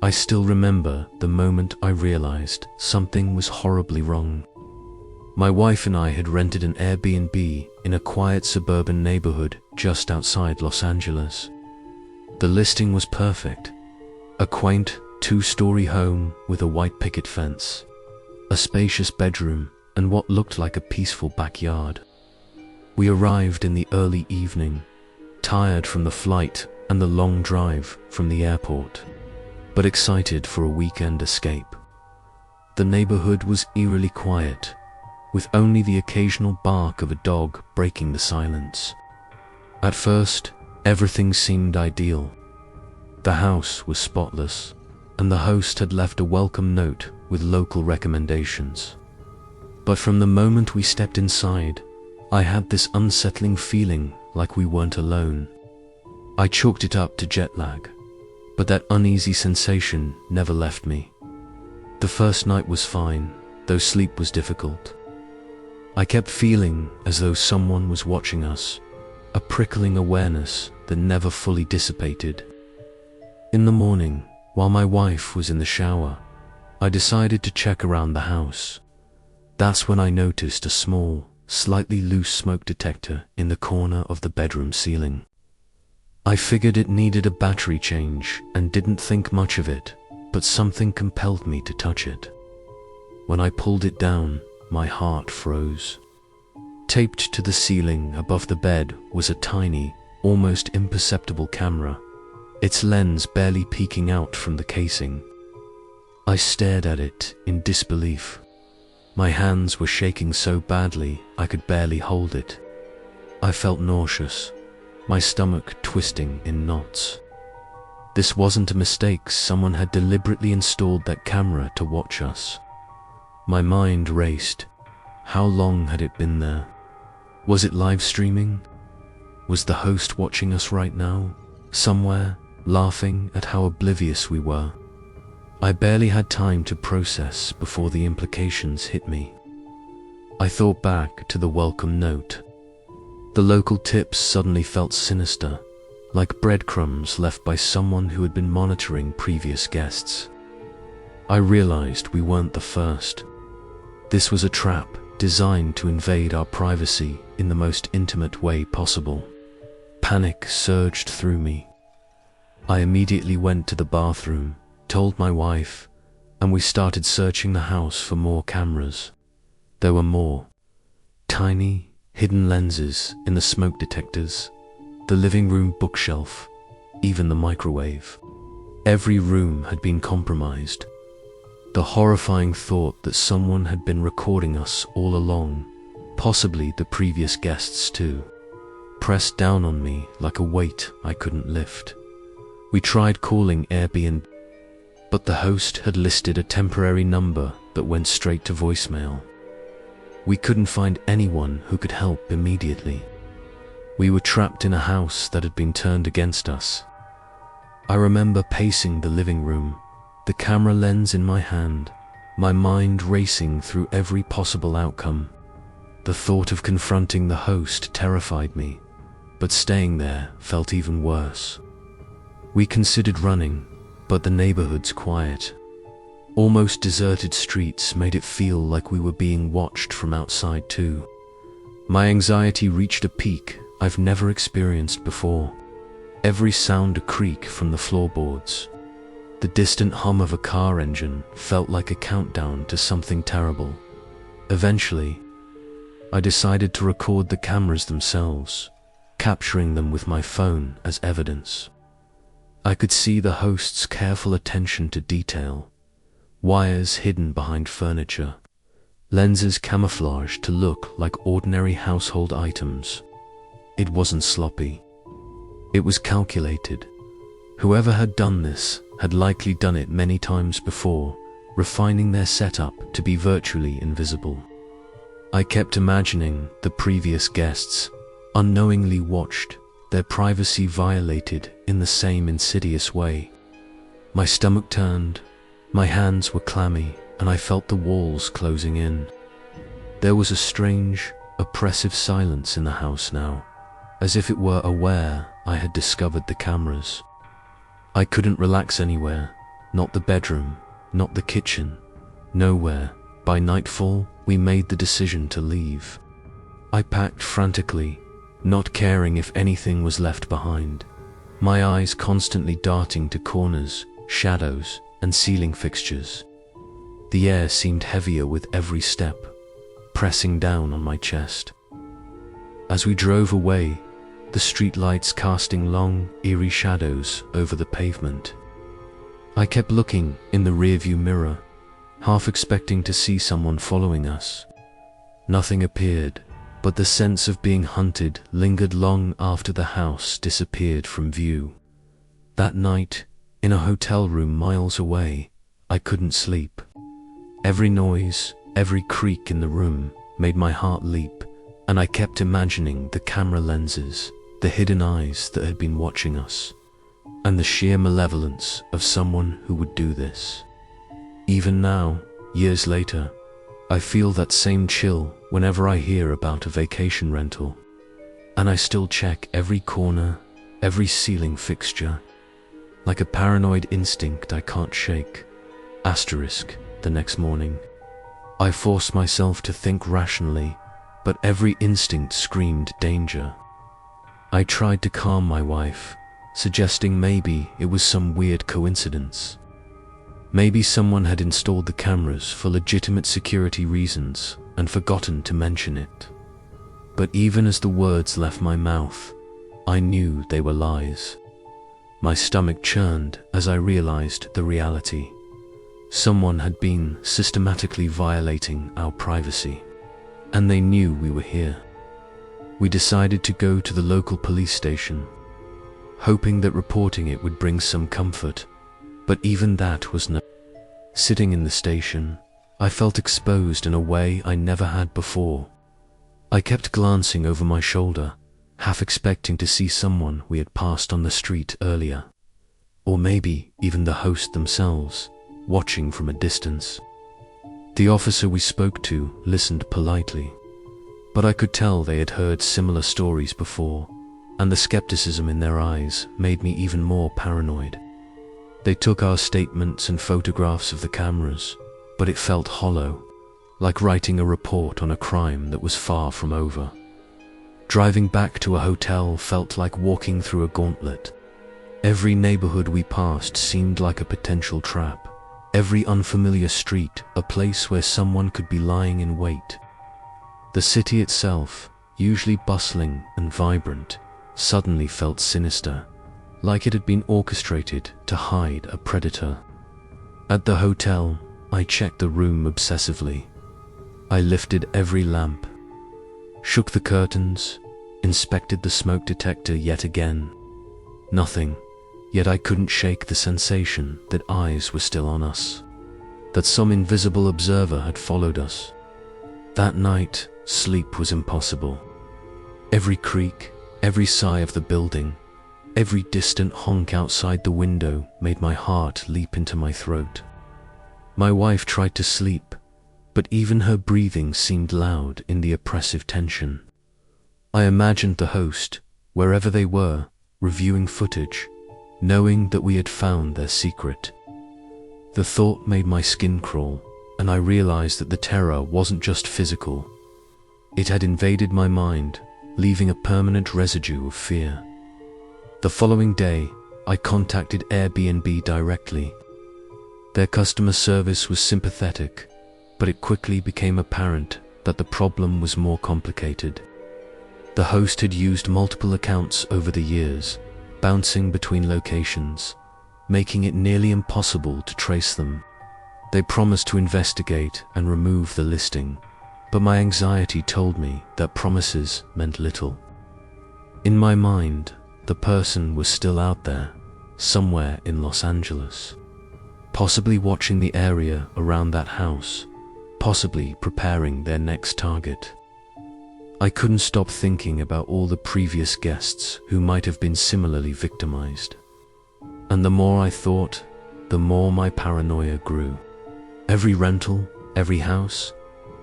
I still remember the moment I realized something was horribly wrong. My wife and I had rented an Airbnb in a quiet suburban neighborhood just outside Los Angeles. The listing was perfect. A quaint, two-story home with a white picket fence, a spacious bedroom, and what looked like a peaceful backyard. We arrived in the early evening, tired from the flight and the long drive from the airport, but excited for a weekend escape. The neighborhood was eerily quiet, with only the occasional bark of a dog breaking the silence. At first, everything seemed ideal. The house was spotless, and the host had left a welcome note with local recommendations. But from the moment we stepped inside, I had this unsettling feeling like we weren't alone. I chalked it up to jet lag, but that uneasy sensation never left me. The first night was fine, though sleep was difficult. I kept feeling as though someone was watching us, a prickling awareness that never fully dissipated. In the morning, while my wife was in the shower, I decided to check around the house. That's when I noticed a small, slightly loose smoke detector in the corner of the bedroom ceiling. I figured it needed a battery change and didn't think much of it, but something compelled me to touch it. When I pulled it down, my heart froze. Taped to the ceiling above the bed was a tiny, almost imperceptible camera, its lens barely peeking out from the casing. I stared at it in disbelief. My hands were shaking so badly I could barely hold it. I felt nauseous, my stomach twisting in knots. This wasn't a mistake. Someone had deliberately installed that camera to watch us. My mind raced. How long had it been there? Was it live streaming? Was the host watching us right now, somewhere, laughing at how oblivious we were? I barely had time to process before the implications hit me. I thought back to the welcome note. The local tips suddenly felt sinister, like breadcrumbs left by someone who had been monitoring previous guests. I realized we weren't the first. This was a trap designed to invade our privacy in the most intimate way possible. Panic surged through me. I immediately went to the bathroom, told my wife, and we started searching the house for more cameras. There were more. Tiny, hidden lenses in the smoke detectors, the living room bookshelf, even the microwave. Every room had been compromised. The horrifying thought that someone had been recording us all along, possibly the previous guests too, pressed down on me like a weight I couldn't lift. We tried calling Airbnb, but the host had listed a temporary number that went straight to voicemail. We couldn't find anyone who could help immediately. We were trapped in a house that had been turned against us. I remember pacing the living room, the camera lens in my hand, my mind racing through every possible outcome. The thought of confronting the host terrified me, but staying there felt even worse. We considered running, but the neighborhood's quiet. Almost deserted streets made it feel like we were being watched from outside too. My anxiety reached a peak I've never experienced before. Every sound a creak from the floorboards. The distant hum of a car engine felt like a countdown to something terrible. Eventually, I decided to record the cameras themselves, capturing them with my phone as evidence. I could see the host's careful attention to detail, wires hidden behind furniture, lenses camouflaged to look like ordinary household items. It wasn't sloppy. It was calculated. Whoever had done this had likely done it many times before, refining their setup to be virtually invisible. I kept imagining the previous guests, unknowingly watched, their privacy violated in the same insidious way. My stomach turned, my hands were clammy, and I felt the walls closing in. There was a strange, oppressive silence in the house now, as if it were aware I had discovered the cameras. I couldn't relax anywhere. Not the bedroom, not the kitchen, nowhere. By nightfall, we made the decision to leave. I packed frantically, not caring if anything was left behind, my eyes constantly darting to corners, shadows, and ceiling fixtures. The air seemed heavier with every step, pressing down on my chest. As we drove away, the streetlights casting long, eerie shadows over the pavement. I kept looking in the rearview mirror, half expecting to see someone following us. Nothing appeared, but the sense of being hunted lingered long after the house disappeared from view. That night, in a hotel room miles away, I couldn't sleep. Every noise, every creak in the room made my heart leap, and I kept imagining the camera lenses, the hidden eyes that had been watching us, and the sheer malevolence of someone who would do this. Even now, years later, I feel that same chill whenever I hear about a vacation rental, and I still check every corner, every ceiling fixture, like a paranoid instinct I can't shake. Asterisk, the next morning. I force myself to think rationally, but every instinct screamed danger. I tried to calm my wife, suggesting maybe it was some weird coincidence. Maybe someone had installed the cameras for legitimate security reasons and forgotten to mention it. But even as the words left my mouth, I knew they were lies. My stomach churned as I realized the reality. Someone had been systematically violating our privacy, and they knew we were here. We decided to go to the local police station, hoping that reporting it would bring some comfort, but even that was no. Sitting in the station, I felt exposed in a way I never had before. I kept glancing over my shoulder, half expecting to see someone we had passed on the street earlier, or maybe even the host themselves, watching from a distance. The officer we spoke to listened politely, but I could tell they had heard similar stories before, and the skepticism in their eyes made me even more paranoid. They took our statements and photographs of the cameras, but it felt hollow, like writing a report on a crime that was far from over. Driving back to a hotel felt like walking through a gauntlet. Every neighborhood we passed seemed like a potential trap. Every unfamiliar street, a place where someone could be lying in wait. The city itself, usually bustling and vibrant, suddenly felt sinister, like it had been orchestrated to hide a predator. At the hotel, I checked the room obsessively. I lifted every lamp, shook the curtains, inspected the smoke detector yet again. Nothing, yet I couldn't shake the sensation that eyes were still on us, that some invisible observer had followed us. That night, sleep was impossible. Every creak, every sigh of the building, every distant honk outside the window made my heart leap into my throat. My wife tried to sleep, but even her breathing seemed loud in the oppressive tension. I imagined the host, wherever they were, reviewing footage, knowing that we had found their secret. The thought made my skin crawl, and I realized that the terror wasn't just physical. It had invaded my mind, leaving a permanent residue of fear. The following day, I contacted Airbnb directly. Their customer service was sympathetic, but it quickly became apparent that the problem was more complicated. The host had used multiple accounts over the years, bouncing between locations, making it nearly impossible to trace them. They promised to investigate and remove the listing, but my anxiety told me that promises meant little. In my mind, the person was still out there, somewhere in Los Angeles, possibly watching the area around that house, possibly preparing their next target. I couldn't stop thinking about all the previous guests who might have been similarly victimized. And the more I thought, the more my paranoia grew. Every rental, every house,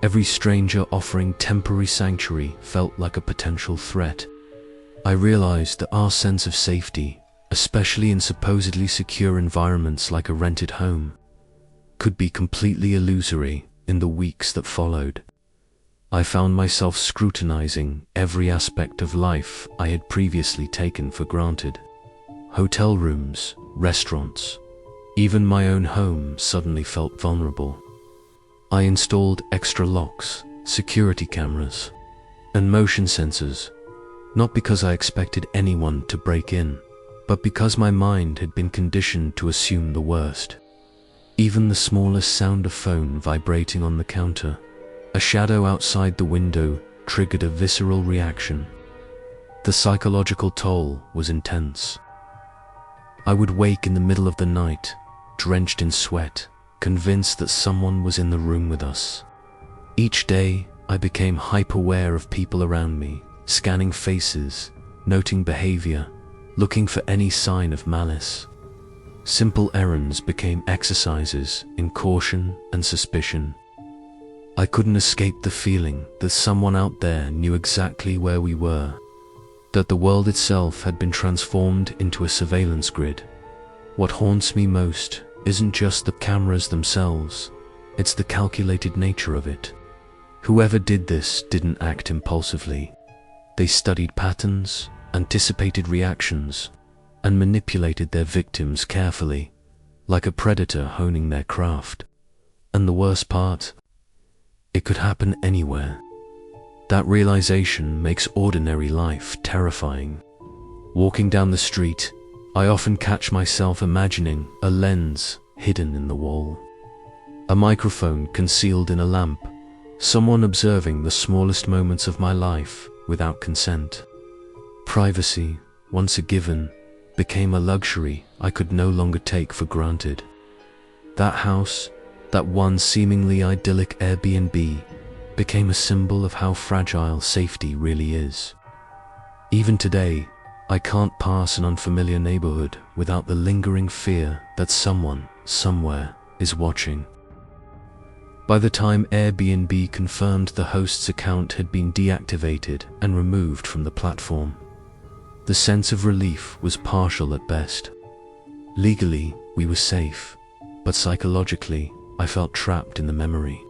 every stranger offering temporary sanctuary felt like a potential threat. I realized that our sense of safety especially in supposedly secure environments like a rented home, could be completely illusory. In the weeks that followed, I found myself scrutinizing every aspect of life I had previously taken for granted. Hotel rooms, restaurants, even my own home suddenly felt vulnerable. I installed extra locks, security cameras, and motion sensors, not because I expected anyone to break in, but because my mind had been conditioned to assume the worst. Even the smallest sound of phone vibrating on the counter, a shadow outside the window, triggered a visceral reaction. The psychological toll was intense. I would wake in the middle of the night, drenched in sweat, convinced that someone was in the room with us. Each day, I became hyper-aware of people around me, scanning faces, noting behavior, looking for any sign of malice. Simple errands became exercises in caution and suspicion. I couldn't escape the feeling that someone out there knew exactly where we were, that the world itself had been transformed into a surveillance grid. What haunts me most isn't just the cameras themselves, it's the calculated nature of it. Whoever did this didn't act impulsively. They studied patterns, anticipated reactions, and manipulated their victims carefully, like a predator honing their craft. And the worst part? It could happen anywhere. That realization makes ordinary life terrifying. Walking down the street, I often catch myself imagining a lens hidden in the wall, a microphone concealed in a lamp, someone observing the smallest moments of my life without consent. Privacy, once a given, became a luxury I could no longer take for granted. That house, that one seemingly idyllic Airbnb, became a symbol of how fragile safety really is. Even today, I can't pass an unfamiliar neighborhood without the lingering fear that someone, somewhere, is watching. By the time Airbnb confirmed the host's account had been deactivated and removed from the platform, the sense of relief was partial at best. Legally, we were safe, but psychologically, I felt trapped in the memory.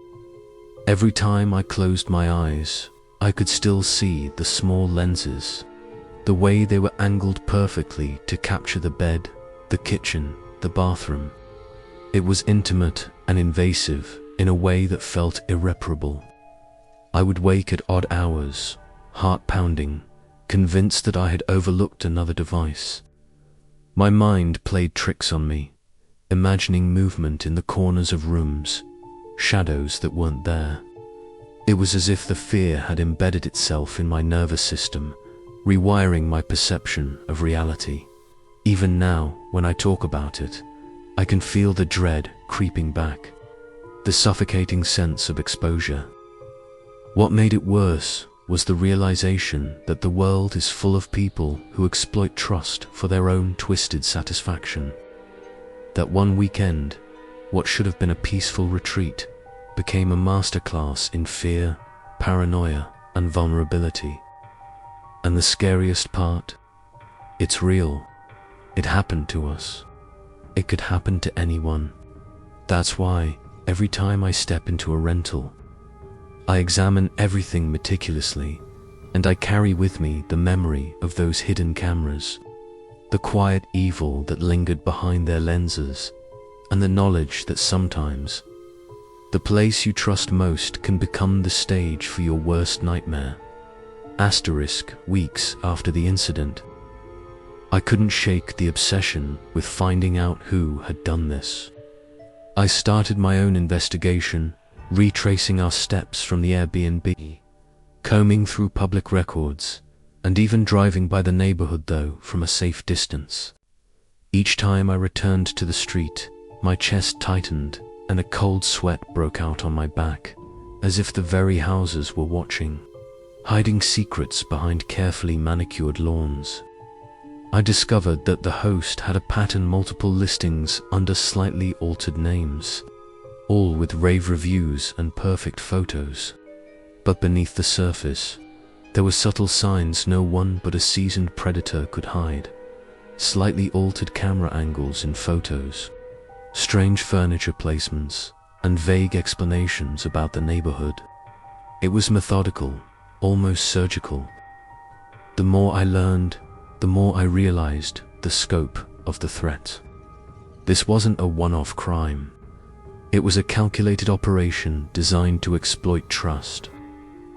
Every time I closed my eyes, I could still see the small lenses, the way they were angled perfectly to capture the bed, the kitchen, the bathroom. It was intimate and invasive in a way that felt irreparable. I would wake at odd hours, heart pounding, convinced that I had overlooked another device. My mind played tricks on me, imagining movement in the corners of rooms, shadows that weren't there. It was as if the fear had embedded itself in my nervous system, rewiring my perception of reality. Even now, when I talk about it, I can feel the dread creeping back, the suffocating sense of exposure. What made it worse was the realization that the world is full of people who exploit trust for their own twisted satisfaction. That one weekend, what should have been a peaceful retreat, became a masterclass in fear, paranoia, and vulnerability. And the scariest part? It's real. It happened to us. It could happen to anyone. That's why, every time I step into a rental, I examine everything meticulously, and I carry with me the memory of those hidden cameras, the quiet evil that lingered behind their lenses, and the knowledge that sometimes the place you trust most can become the stage for your worst nightmare. Asterisk weeks after the incident, I couldn't shake the obsession with finding out who had done this. I started my own investigation, retracing our steps from the Airbnb, combing through public records, and even driving by the neighborhood though from a safe distance. Each time I returned to the street, my chest tightened and a cold sweat broke out on my back, as if the very houses were watching, hiding secrets behind carefully manicured lawns. I discovered that the host had a pattern: multiple listings under slightly altered names, all with rave reviews and perfect photos. But beneath the surface, there were subtle signs no one but a seasoned predator could hide. slightly altered camera angles in photos, strange furniture placements, and vague explanations about the neighborhood. It was methodical, almost surgical. The more I learned, the more I realized the scope of the threat. This wasn't a one-off crime. It was a calculated operation designed to exploit trust,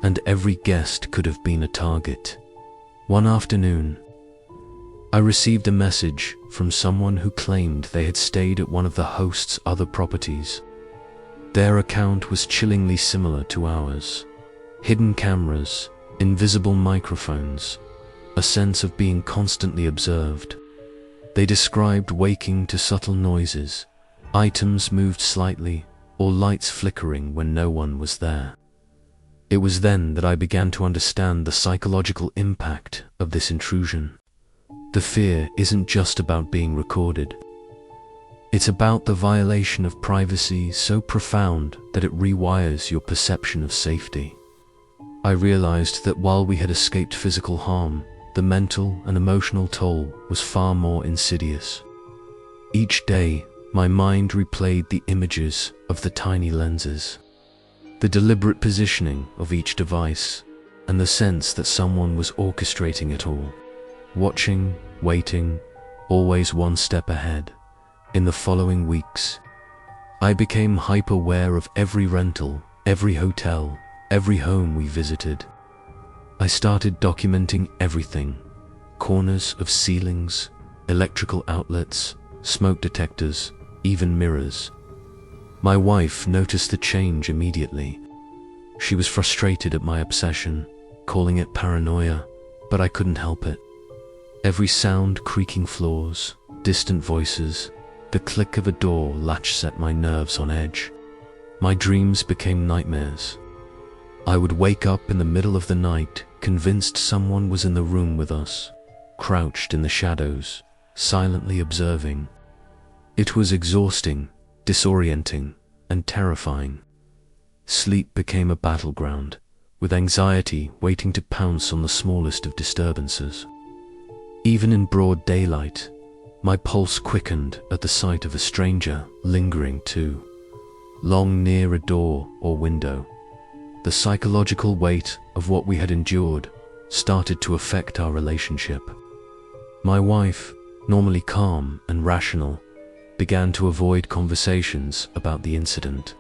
and every guest could have been a target. One afternoon, I received a message from someone who claimed they had stayed at one of the host's other properties. Their account was chillingly similar to ours. Hidden cameras, invisible microphones, a sense of being constantly observed. They described waking to subtle noises, items moved slightly, or lights flickering when no one was there. It was then that I began to understand the psychological impact of this intrusion. The fear isn't just about being recorded. It's about the violation of privacy so profound that it rewires your perception of safety. I realized that while we had escaped physical harm, the mental and emotional toll was far more insidious. Each day, my mind replayed the images of the tiny lenses, the deliberate positioning of each device, and the sense that someone was orchestrating it all. Watching, waiting, always one step ahead. In the following weeks, I became hyper-aware of every rental, every hotel, every home we visited. I started documenting everything: corners of ceilings, electrical outlets, smoke detectors, even mirrors. My wife noticed the change immediately. She was frustrated at my obsession, calling it paranoia, but I couldn't help it. Every sound, creaking floors, distant voices, the click of a door latch set my nerves on edge. My dreams became nightmares. I would wake up in the middle of the night, convinced someone was in the room with us, crouched in the shadows, silently observing. It was exhausting, disorienting, and terrifying. Sleep became a battleground, with anxiety waiting to pounce on the smallest of disturbances. Even in broad daylight, my pulse quickened at the sight of a stranger lingering too long near a door or window. The psychological weight of what we had endured started to affect our relationship. My wife, normally calm and rational, began to avoid conversations about the incident,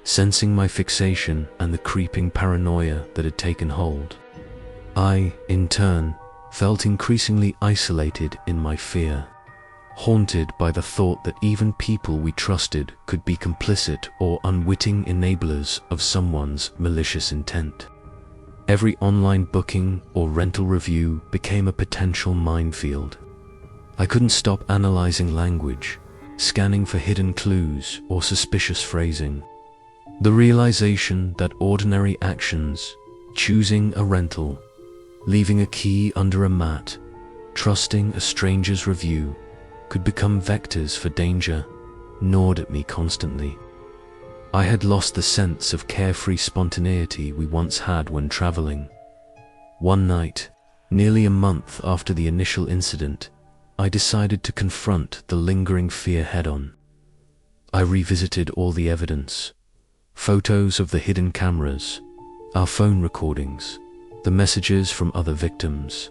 sensing my fixation and the creeping paranoia that had taken hold. I, in turn, felt increasingly isolated in my fear, haunted by the thought that even people we trusted could be complicit or unwitting enablers of someone's malicious intent. Every online booking or rental review became a potential minefield. I couldn't stop analyzing language, scanning for hidden clues or suspicious phrasing. The realization that ordinary actions, choosing a rental, leaving a key under a mat, trusting a stranger's review, could become vectors for danger, gnawed at me constantly. I had lost the sense of carefree spontaneity we once had when traveling. One night, nearly a month after the initial incident, I decided to confront the lingering fear head-on. I revisited all the evidence: photos of the hidden cameras, our phone recordings, the messages from other victims.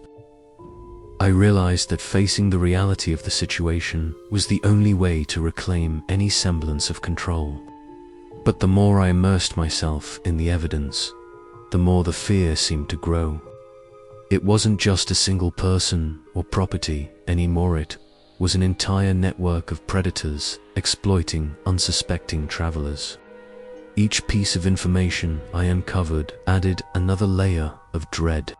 I realized that facing the reality of the situation was the only way to reclaim any semblance of control. But the more I immersed myself in the evidence, the more the fear seemed to grow. It wasn't just a single person or property anymore, it was an entire network of predators exploiting unsuspecting travelers. Each piece of information I uncovered added another layer of dread.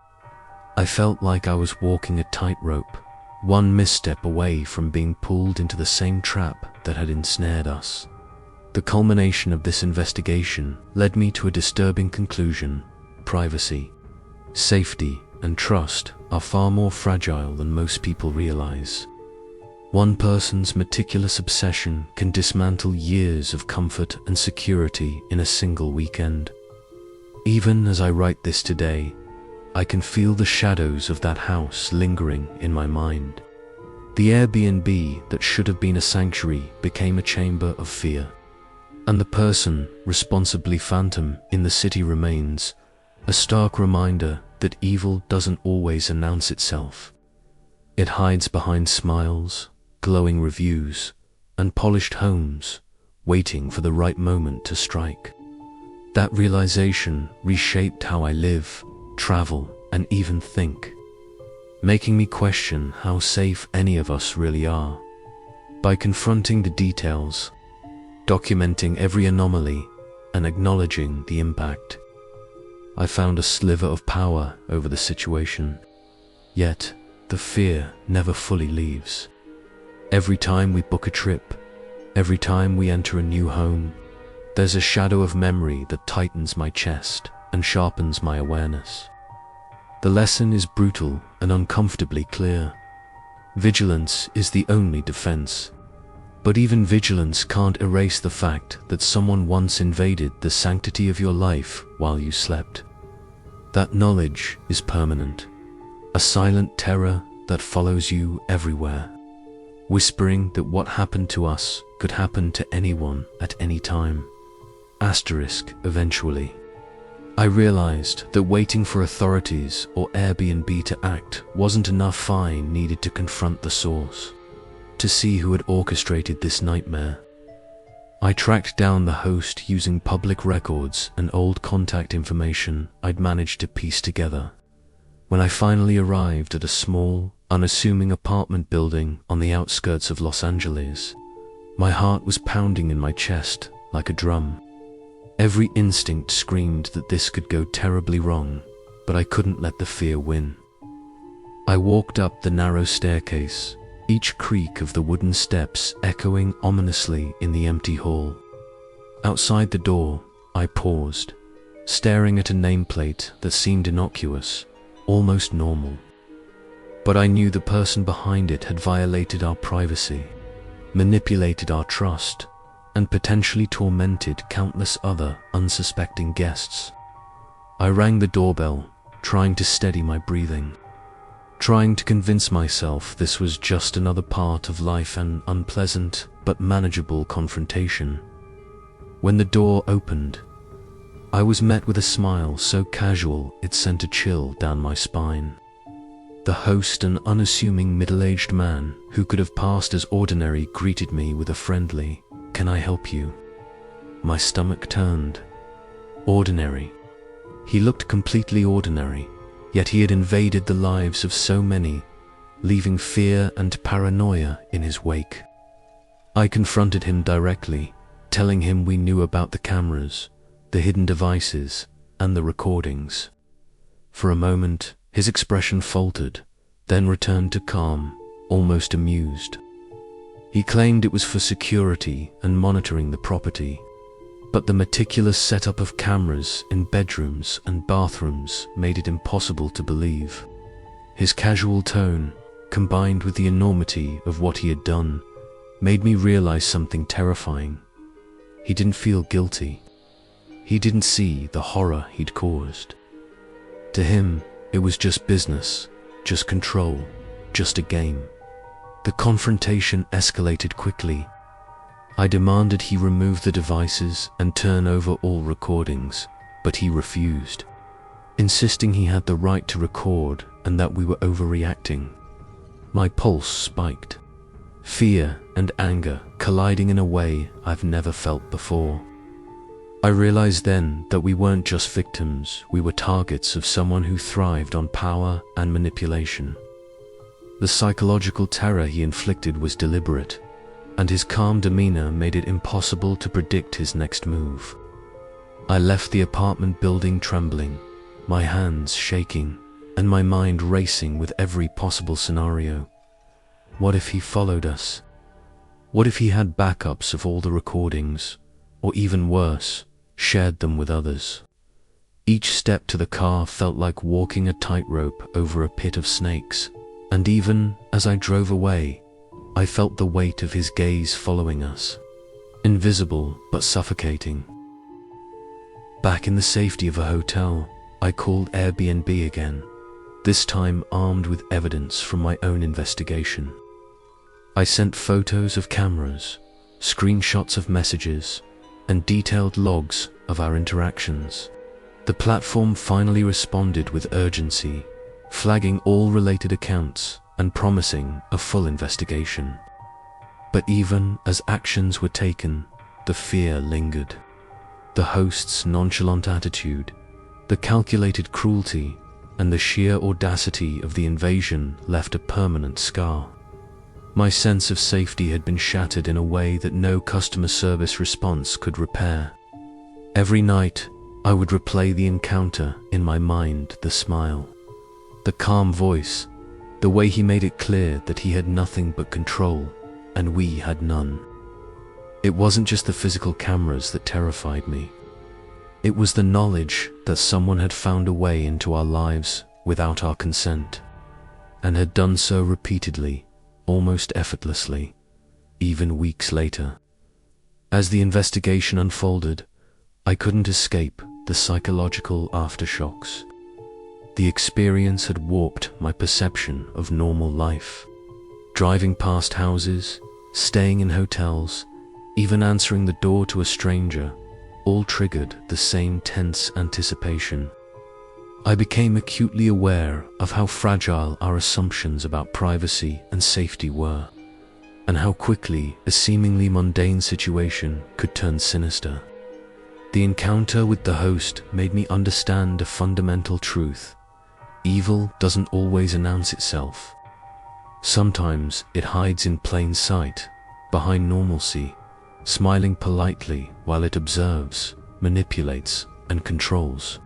I felt like I was walking a tightrope, one misstep away from being pulled into the same trap that had ensnared us. The culmination of this investigation led me to a disturbing conclusion: privacy, safety, and trust are far more fragile than most people realize. One person's meticulous obsession can dismantle years of comfort and security in a single weekend. Even as I write this today, I can feel the shadows of that house lingering in my mind. The Airbnb that should have been a sanctuary became a chamber of fear. And the person, responsibly phantom, in the city remains, a stark reminder that evil doesn't always announce itself. It hides behind smiles, glowing reviews, and polished homes, waiting for the right moment to strike. That realization reshaped how I live, travel, and even think, making me question how safe any of us really are. By confronting the details, documenting every anomaly, and acknowledging the impact, I found a sliver of power over the situation. Yet, the fear never fully leaves. Every time we book a trip, every time we enter a new home, there's a shadow of memory that tightens my chest and sharpens my awareness. The lesson is brutal and uncomfortably clear. Vigilance is the only defense. But even vigilance can't erase the fact that someone once invaded the sanctity of your life while you slept. That knowledge is permanent, a silent terror that follows you everywhere, whispering that what happened to us could happen to anyone at any time. Eventually. I realized that waiting for authorities or Airbnb to act wasn't enough. I needed to confront the source, to see who had orchestrated this nightmare. I tracked down the host using public records and old contact information I'd managed to piece together. When I finally arrived at a small, unassuming apartment building on the outskirts of Los Angeles, my heart was pounding in my chest like a drum. Every instinct screamed that this could go terribly wrong, but I couldn't let the fear win. I walked up the narrow staircase, each creak of the wooden steps echoing ominously in the empty hall. Outside the door, I paused, staring at a nameplate that seemed innocuous, almost normal. But I knew the person behind it had violated our privacy, manipulated our trust, and potentially tormented countless other unsuspecting guests. I rang the doorbell, trying to steady my breathing, trying to convince myself this was just another part of life, an unpleasant but manageable confrontation. When the door opened, I was met with a smile so casual it sent a chill down my spine. The host, an unassuming middle-aged man who could have passed as ordinary, greeted me with a friendly, "Can I help you?" My stomach turned. Ordinary. He looked completely ordinary, yet he had invaded the lives of so many, leaving fear and paranoia in his wake. I confronted him directly, telling him we knew about the cameras, the hidden devices, and the recordings. For a moment, his expression faltered, then returned to calm, almost amused. He claimed it was for security and monitoring the property, but the meticulous setup of cameras in bedrooms and bathrooms made it impossible to believe. His casual tone, combined with the enormity of what he had done, made me realize something terrifying. He didn't feel guilty. He didn't see the horror he'd caused. To him, it was just business, just control, just a game. The confrontation escalated quickly. I demanded he remove the devices and turn over all recordings, but he refused, insisting he had the right to record and that we were overreacting. My pulse spiked, fear and anger colliding in a way I've never felt before. I realized then that we weren't just victims, we were targets of someone who thrived on power and manipulation. The psychological terror he inflicted was deliberate, and his calm demeanor made it impossible to predict his next move. I left the apartment building trembling, my hands shaking, and my mind racing with every possible scenario. What if he followed us? What if he had backups of all the recordings, or even worse, shared them with others? Each step to the car felt like walking a tightrope over a pit of snakes, and even as I drove away, I felt the weight of his gaze following us, invisible but suffocating. Back in the safety of a hotel, I called Airbnb again, this time armed with evidence from my own investigation. I sent photos of cameras, screenshots of messages, and detailed logs of our interactions. The platform finally responded with urgency, flagging all related accounts and promising a full investigation. But even as actions were taken, the fear lingered. The host's nonchalant attitude, the calculated cruelty, and the sheer audacity of the invasion left a permanent scar. My sense of safety had been shattered in a way that no customer service response could repair. Every night, I would replay the encounter in my mind, the smile, the calm voice, the way he made it clear that he had nothing but control, and we had none. It wasn't just the physical cameras that terrified me. It was the knowledge that someone had found a way into our lives without our consent, and had done so repeatedly, almost effortlessly, even weeks later. As the investigation unfolded, I couldn't escape the psychological aftershocks. The experience had warped my perception of normal life. Driving past houses, staying in hotels, even answering the door to a stranger, all triggered the same tense anticipation. I became acutely aware of how fragile our assumptions about privacy and safety were, and how quickly a seemingly mundane situation could turn sinister. The encounter with the host made me understand a fundamental truth. Evil doesn't always announce itself. Sometimes it hides in plain sight, behind normalcy, smiling politely while it observes, manipulates, and controls.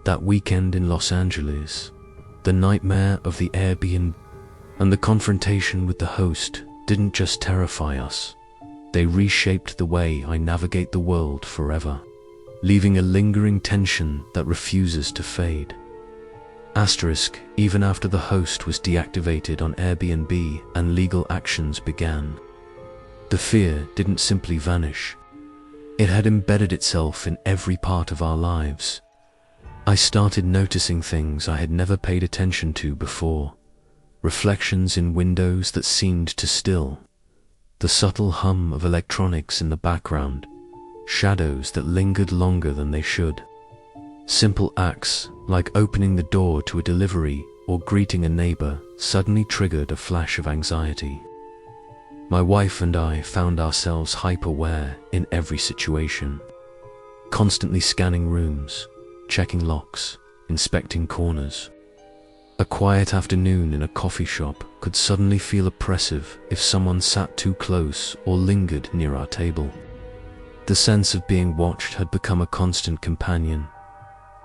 That weekend in Los Angeles, the nightmare of the Airbnb and the confrontation with the host didn't just terrify us. They reshaped the way I navigate the world forever, leaving a lingering tension that refuses to fade. Asterisk, even after the host was deactivated on Airbnb and legal actions began, the fear didn't simply vanish. It had embedded itself in every part of our lives. I started noticing things I had never paid attention to before. Reflections in windows that seemed to still, the subtle hum of electronics in the background, shadows that lingered longer than they should. Simple acts like opening the door to a delivery or greeting a neighbor suddenly triggered a flash of anxiety. My wife and I found ourselves hyper-aware in every situation, constantly scanning rooms, checking locks, inspecting corners. A quiet afternoon in a coffee shop could suddenly feel oppressive if someone sat too close or lingered near our table. The sense of being watched had become a constant companion,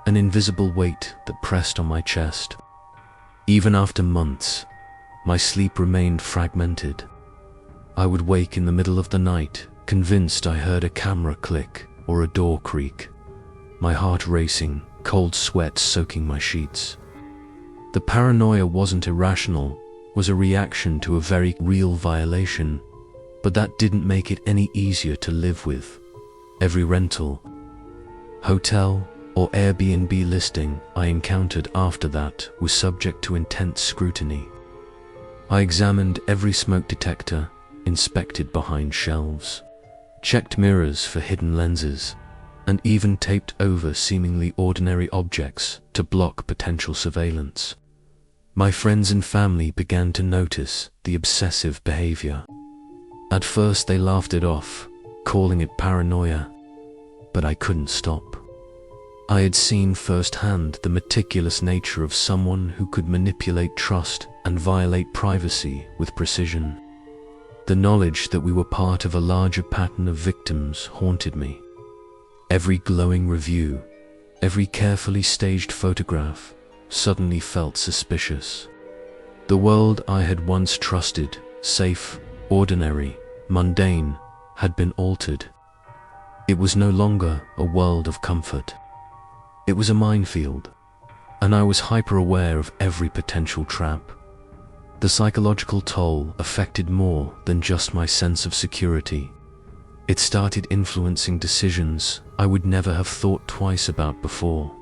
an invisible weight that pressed on my chest. Even after months, my sleep remained fragmented. I would wake in the middle of the night, convinced I heard a camera click or a door creak, my heart racing, cold sweat soaking my sheets. The paranoia wasn't irrational, was a reaction to a very real violation, but that didn't make it any easier to live with. Every rental, hotel, or Airbnb listing I encountered after that was subject to intense scrutiny. I examined every smoke detector, inspected behind shelves, checked mirrors for hidden lenses, and even taped over seemingly ordinary objects to block potential surveillance. My friends and family began to notice the obsessive behavior. At first they laughed it off, calling it paranoia, but I couldn't stop. I had seen firsthand the meticulous nature of someone who could manipulate trust and violate privacy with precision. The knowledge that we were part of a larger pattern of victims haunted me. Every glowing review, every carefully staged photograph, suddenly felt suspicious. The world I had once trusted, safe, ordinary, mundane, had been altered. It was no longer a world of comfort. It was a minefield, and I was hyper-aware of every potential trap. The psychological toll affected more than just my sense of security. It started influencing decisions I would never have thought twice about before.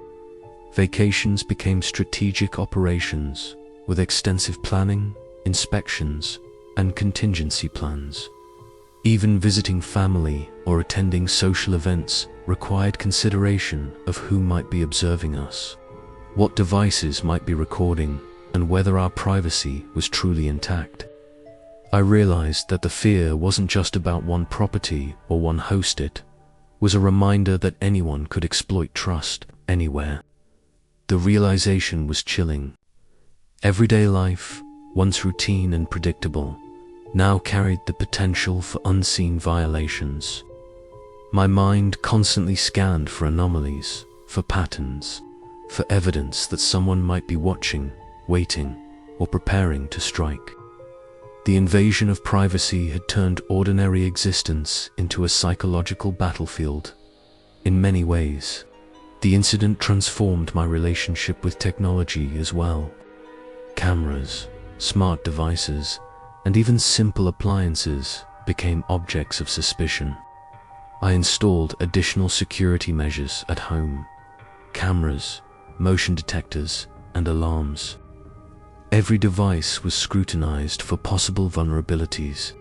Vacations became strategic operations with extensive planning, inspections, and contingency plans. Even visiting family or attending social events required consideration of who might be observing us, what devices might be recording, and whether our privacy was truly intact. I realized that the fear wasn't just about one property or one host. It was a reminder that anyone could exploit trust anywhere. The realization was chilling. Everyday life, once routine and predictable, now carried the potential for unseen violations. My mind constantly scanned for anomalies, for patterns, for evidence that someone might be watching, waiting, or preparing to strike. The invasion of privacy had turned ordinary existence into a psychological battlefield. In many ways, the incident transformed my relationship with technology as well. Cameras, smart devices, and even simple appliances became objects of suspicion. I installed additional security measures at home: cameras, motion detectors, and alarms. Every device was scrutinized for possible vulnerabilities.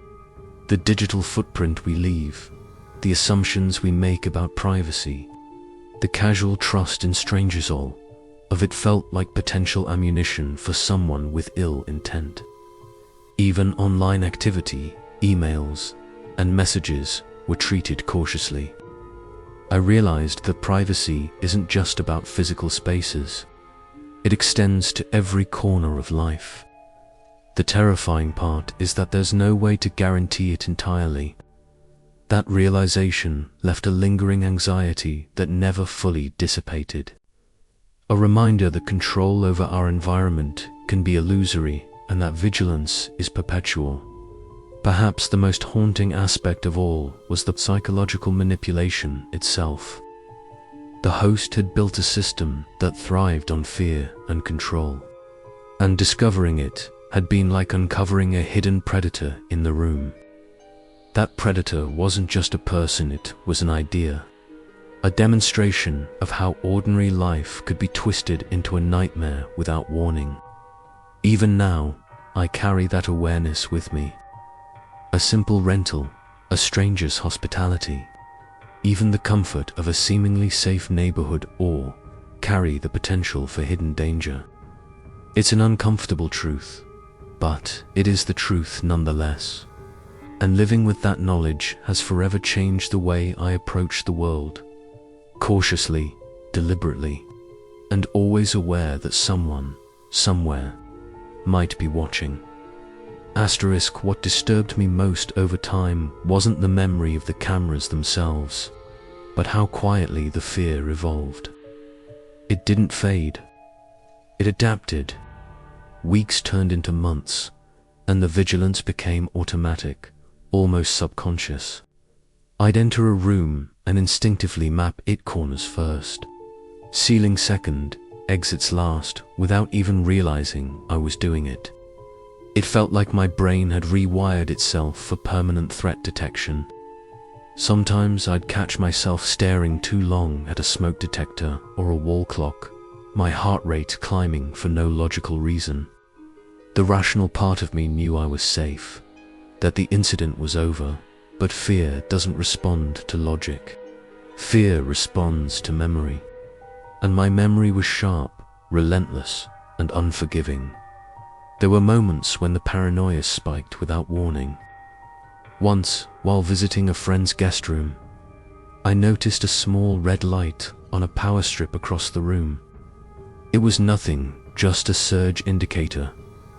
The digital footprint we leave, the assumptions we make about privacy, the casual trust in strangers, all of it felt like potential ammunition for someone with ill intent. Even online activity, emails, and messages were treated cautiously. I realized that privacy isn't just about physical spaces. It extends to every corner of life. The terrifying part is that there's no way to guarantee it entirely. That realization left a lingering anxiety that never fully dissipated. A reminder that control over our environment can be illusory and that vigilance is perpetual. Perhaps the most haunting aspect of all was the psychological manipulation itself. The host had built a system that thrived on fear and control, and discovering it had been like uncovering a hidden predator in the room. That predator wasn't just a person, it was an idea, a demonstration of how ordinary life could be twisted into a nightmare without warning. Even now, I carry that awareness with me. A simple rental, a stranger's hospitality, even the comfort of a seemingly safe neighborhood all carry the potential for hidden danger. It's an uncomfortable truth, but it is the truth nonetheless. And living with that knowledge has forever changed the way I approach the world. Cautiously, deliberately, and always aware that someone, somewhere, might be watching. What disturbed me most over time wasn't the memory of the cameras themselves, but how quietly the fear evolved. It didn't fade. It adapted. Weeks turned into months, and the vigilance became automatic, almost subconscious. I'd enter a room and instinctively map its corners first, ceilings second, exits last, without even realizing I was doing it. It felt like my brain had rewired itself for permanent threat detection. Sometimes I'd catch myself staring too long at a smoke detector or a wall clock, my heart rate climbing for no logical reason. The rational part of me knew I was safe, that the incident was over, but fear doesn't respond to logic. Fear responds to memory. And my memory was sharp, relentless, and unforgiving. There were moments when the paranoia spiked without warning. Once, while visiting a friend's guest room, I noticed a small red light on a power strip across the room. It was nothing, just a surge indicator,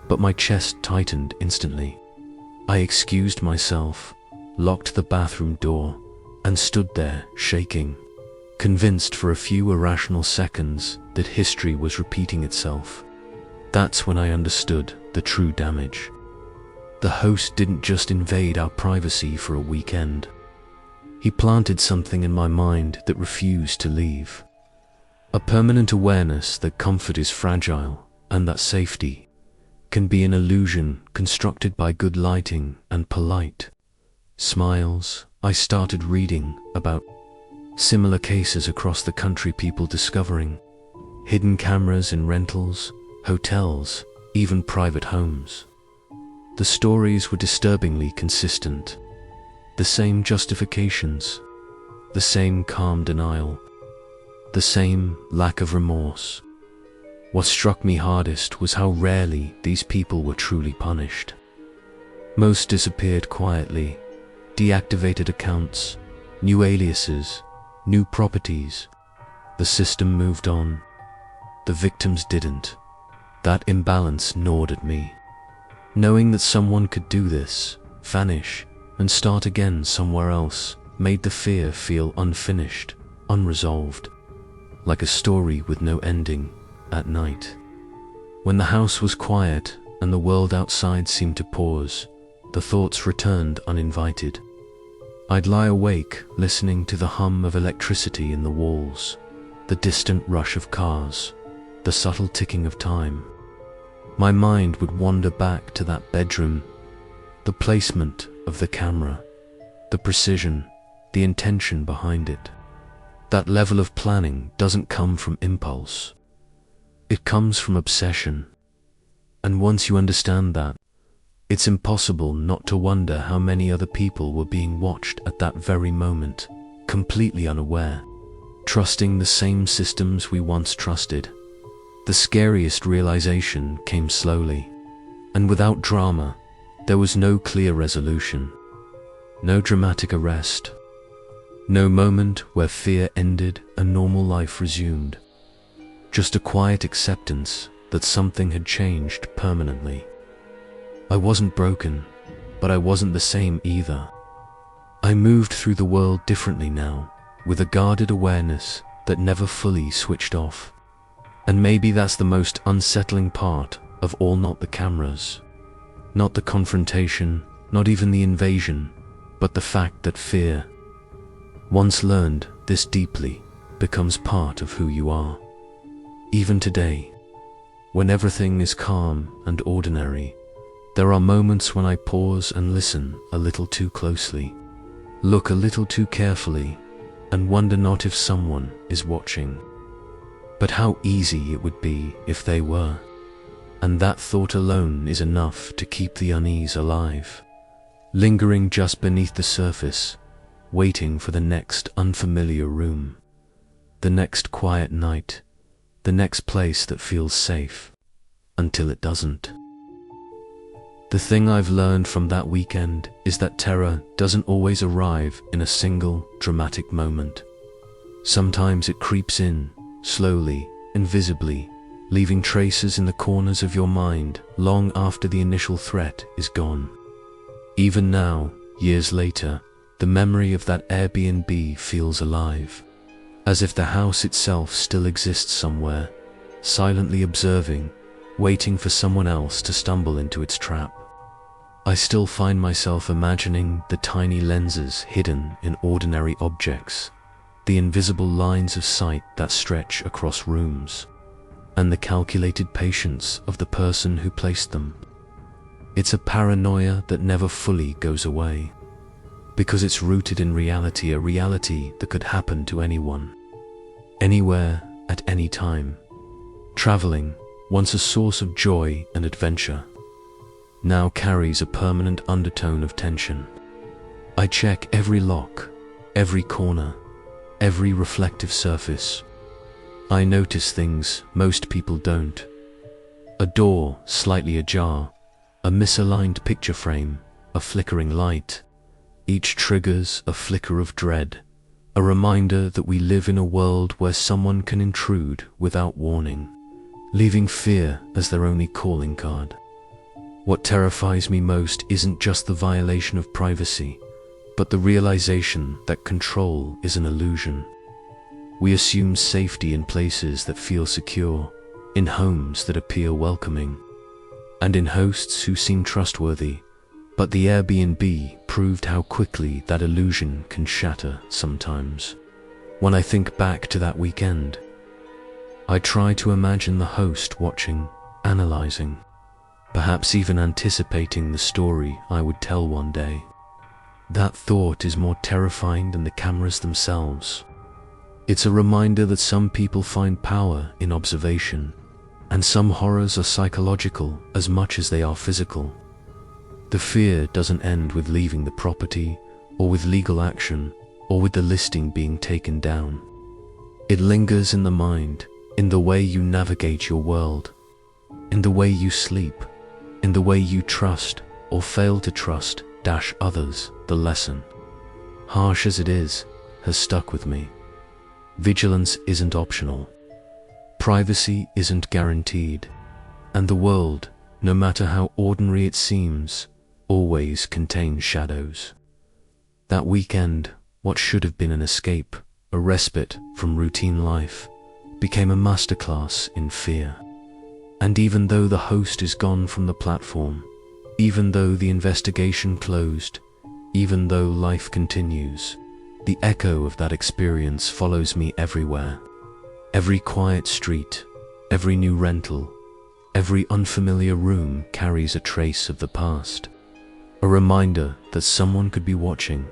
but my chest tightened instantly. I excused myself, locked the bathroom door, and stood there, shaking, convinced for a few irrational seconds that history was repeating itself. That's when I understood the true damage. The host didn't just invade our privacy for a weekend. He planted something in my mind that refused to leave. A permanent awareness that comfort is fragile and that safety can be an illusion constructed by good lighting and polite smiles. I started reading about similar cases across the country, people discovering hidden cameras in rentals, hotels, even private homes. The stories were disturbingly consistent. The same justifications, the same calm denial, the same lack of remorse. What struck me hardest was how rarely these people were truly punished. Most disappeared quietly, deactivated accounts, new aliases, new properties. The system moved on. The victims didn't. That imbalance gnawed at me. Knowing that someone could do this, vanish, and start again somewhere else, made the fear feel unfinished, unresolved, like a story with no ending at night. When the house was quiet and the world outside seemed to pause, the thoughts returned uninvited. I'd lie awake listening to the hum of electricity in the walls, the distant rush of cars, the subtle ticking of time. My mind would wander back to that bedroom, the placement of the camera, the precision, the intention behind it. That level of planning doesn't come from impulse. It comes from obsession. And once you understand that, it's impossible not to wonder how many other people were being watched at that very moment, completely unaware, trusting the same systems we once trusted. The scariest realization came slowly, and without drama. There was no clear resolution, no dramatic arrest, no moment where fear ended and normal life resumed. Just a quiet acceptance that something had changed permanently. I wasn't broken, but I wasn't the same either. I moved through the world differently now, with a guarded awareness that never fully switched off. And maybe that's the most unsettling part of all, not the cameras, not the confrontation, not even the invasion, but the fact that fear, once learned this deeply, becomes part of who you are. Even today, when everything is calm and ordinary, there are moments when I pause and listen a little too closely, look a little too carefully, and wonder not if someone is watching, but how easy it would be if they were. And that thought alone is enough to keep the unease alive, lingering just beneath the surface, waiting for the next unfamiliar room, the next quiet night, the next place that feels safe, until it doesn't. The thing I've learned from that weekend is that terror doesn't always arrive in a single dramatic moment. Sometimes it creeps in, slowly, invisibly, leaving traces in the corners of your mind long after the initial threat is gone. Even now, years later, the memory of that Airbnb feels alive, as if the house itself still exists somewhere, silently observing, waiting for someone else to stumble into its trap. I still find myself imagining the tiny lenses hidden in ordinary objects, the invisible lines of sight that stretch across rooms, and the calculated patience of the person who placed them. It's a paranoia that never fully goes away, because it's rooted in reality, a reality that could happen to anyone, anywhere, at any time. Traveling, once a source of joy and adventure, now carries a permanent undertone of tension. I check every lock, every corner, every reflective surface. I notice things most people don't. A door slightly ajar, a misaligned picture frame, a flickering light. Each triggers a flicker of dread, a reminder that we live in a world where someone can intrude without warning, leaving fear as their only calling card. What terrifies me most isn't just the violation of privacy, but the realization that control is an illusion. We assume safety in places that feel secure, in homes that appear welcoming, and in hosts who seem trustworthy. But the Airbnb proved how quickly that illusion can shatter sometimes. When I think back to that weekend, I try to imagine the host watching, analyzing, perhaps even anticipating the story I would tell one day. That thought is more terrifying than the cameras themselves. It's a reminder that some people find power in observation, and some horrors are psychological as much as they are physical. The fear doesn't end with leaving the property, or with legal action, or with the listing being taken down. It lingers in the mind, in the way you navigate your world, in the way you sleep, in the way you trust or fail to trust others. The lesson, harsh as it is, has stuck with me. Vigilance isn't optional. Privacy isn't guaranteed. And the world, no matter how ordinary it seems, always contains shadows. That weekend, what should have been an escape, a respite from routine life, became a masterclass in fear. And even though the host is gone from the platform, even though the investigation closed, even though life continues, the echo of that experience follows me everywhere. Every quiet street, every new rental, every unfamiliar room carries a trace of the past. A reminder that someone could be watching,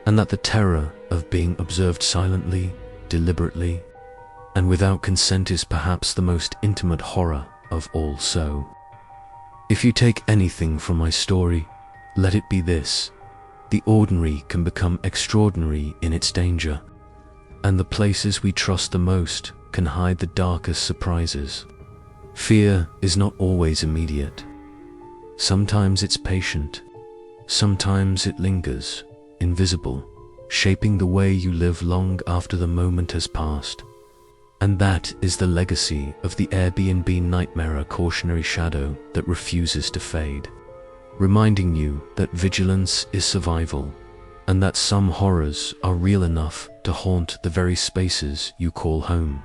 and that the terror of being observed silently, deliberately, and without consent is perhaps the most intimate horror of all. So, if you take anything from my story, let it be this: the ordinary can become extraordinary in its danger, and the places we trust the most can hide the darkest surprises. Fear is not always immediate. Sometimes it's patient. Sometimes it lingers, invisible, shaping the way you live long after the moment has passed. And that is the legacy of the Airbnb nightmare, a cautionary shadow that refuses to fade, reminding you that vigilance is survival, and that some horrors are real enough to haunt the very spaces you call home.